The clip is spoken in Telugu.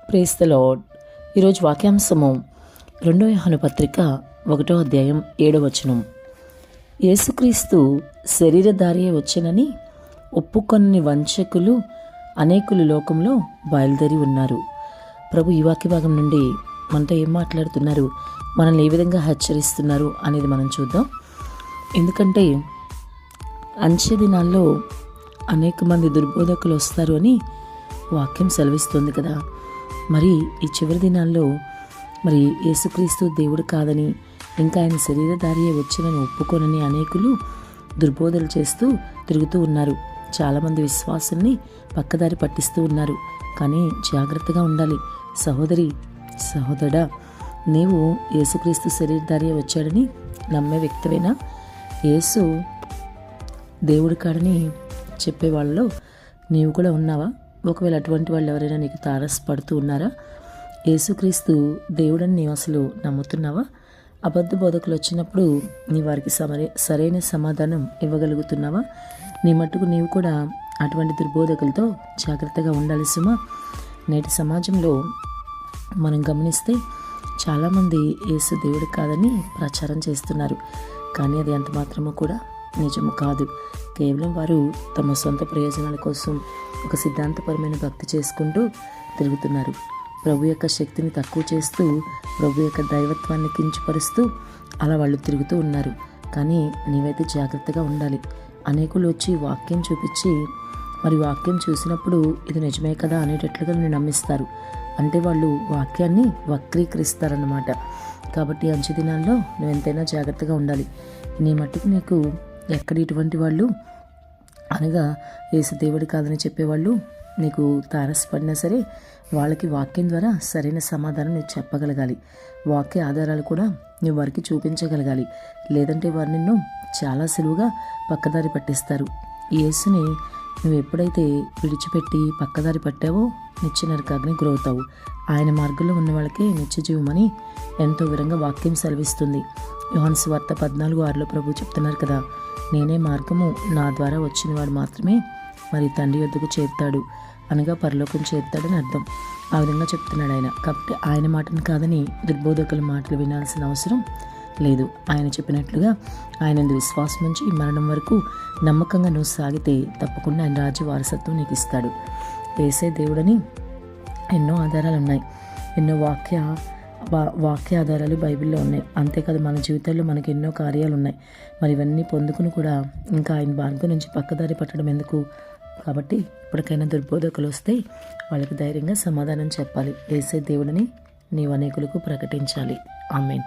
Praise the lord. ఈరోజు వాక్యాంశము 2 యోహాను పత్రిక 1వ అధ్యాయం 7వ వచనం. యేసుక్రీస్తు శరీరధారియే వచ్చెనని ఒప్పుకొన్ని వంచకులు అనేకులు లోకంలో బయలుదేరి ఉన్నారు. ప్రభు ఈ వాక్య భాగం నుండి మనతో ఏం మాట్లాడుతున్నారు, మనల్ని ఏ విధంగా హెచ్చరిస్తున్నారు అనేది మనం చూద్దాం. ఎందుకంటే అంచె దినాల్లో అనేక మంది దుర్బోధకులు వస్తారు అని వాక్యం సెలవిస్తుంది కదా. మరి ఈ చివరి దినాల్లో మరి యేసుక్రీస్తు దేవుడు కాదని, ఇంకా ఆయన శరీరధారియే వచ్చినని ఒప్పుకోనని అనేకులు దుర్బోధలు చేస్తూ తిరుగుతూ ఉన్నారు. చాలామంది విశ్వాసుల్ని పక్కదారి పట్టిస్తూ ఉన్నారు. కానీ జాగ్రత్తగా ఉండాలి. సహోదరి, సహోదరుడా, నీవు యేసుక్రీస్తు శరీరధారియే వచ్చాడని నమ్మే వ్యక్తివేనా? యేసు దేవుడు కాడని చెప్పే వాళ్ళలో నీవు కూడా ఉన్నావా? ఒకవేళ అటువంటి వాళ్ళు ఎవరైనా నీకు తారసపడుతూ ఉన్నారా? యేసుక్రీస్తు దేవుడని నీవు అసలు నమ్ముతున్నావా? అబద్ధ బోధకులు వచ్చినప్పుడు నీ వారికి సరైన సమాధానం ఇవ్వగలుగుతున్నావా? నీ మట్టుకు నీవు కూడా అటువంటి దుర్బోధకులతో జాగ్రత్తగా ఉండాలి సుమా. నేటి సమాజంలో మనం గమనిస్తే చాలామంది యేసు దేవుడు కాదని ప్రచారం చేస్తున్నారు. కానీ అది ఎంత మాత్రమో కూడా నిజము కాదు. కేవలం వారు తమ సొంత ప్రయోజనాల కోసం ఒక సిద్ధాంతపరమైన భక్తి చేసుకుంటూ తిరుగుతున్నారు. ప్రభు యొక్క శక్తిని తక్కువ చేస్తూ, ప్రభు యొక్క దైవత్వాన్ని కించపరుస్తూ అలా వాళ్ళు తిరుగుతూ ఉన్నారు. కానీ నీవైతే జాగ్రత్తగా ఉండాలి. అనేకులు వచ్చి వాక్యం చూపించి మరి వాక్యం చూసినప్పుడు ఇది నిజమే కదా అనేటట్లుగా నేను నమ్మిస్తారు. అంటే వాళ్ళు వాక్యాన్ని వక్రీకరిస్తారన్నమాట. కాబట్టి అంచె దినాల్లో నువ్వు ఎంతైనా జాగ్రత్తగా ఉండాలి. నీ మట్టుకు నీకు ఎక్కడ ఇటువంటి వాళ్ళు అనగా యేసు దేవుడు కాదని చెప్పేవాళ్ళు నీకు తారసపడినా సరే వాళ్ళకి వాక్యం ద్వారా సరైన సమాధానం నువ్వు చెప్పగలగాలి. వాక్య ఆధారాలు కూడా నువ్వు వారికి చూపించగలగాలి. లేదంటే వారు నిన్ను చాలా సులువుగా పక్కదారి పట్టిస్తారు. యేసుని నువ్వు ఎప్పుడైతే విడిచిపెట్టి పక్కదారి పట్టావో నిత్య నరకాగ్నికి గురవుతావు. ఆయన మార్గంలో ఉన్న వాళ్ళకే నిత్య జీవమని ఎంతో వివరంగా వాక్యం సెలవిస్తుంది. యోహాను సువార్త 14:6 ప్రభు చెప్తున్నారు కదా, నేనే మార్గము, నా ద్వారా వచ్చిన వాడు మాత్రమే మరి తండ్రి యొద్దకు చేరుతాడు, అనగా పరలోకం చేరుతాడని అర్థం. ఆ విధంగా చెప్తున్నాడు ఆయన. కాబట్టి ఆయన మాటను కాదని దుర్బోధకుల మాటలు వినాల్సిన అవసరం లేదు. ఆయన చెప్పినట్లుగా ఆయన విశ్వాసం నుంచి మరణం వరకు నమ్మకంగా నువ్వు సాగితే తప్పకుండా ఆయన రాజ్య వారసత్వం నీకు ఇస్తాడు. యేసే దేవుడని ఎన్నో ఆధారాలు ఉన్నాయి. ఎన్నో వాక్య ఆధారాలు బైబిల్లో ఉన్నాయి. అంతేకాదు మన జీవితాల్లో మనకి ఎన్నో కార్యాలు ఉన్నాయి. మరి ఇవన్నీ పొందుకుని కూడా ఇంకా ఆయన మార్గం నుంచి పక్కదారి పట్టడం ఎందుకు? కాబట్టి ఇప్పటికైనా దుర్బోధకులు వస్తే వాళ్ళకి ధైర్యంగా సమాధానం చెప్పాలి. యేసే దేవుడని నీవు అనేకులకు ప్రకటించాలి. ఆమేన్.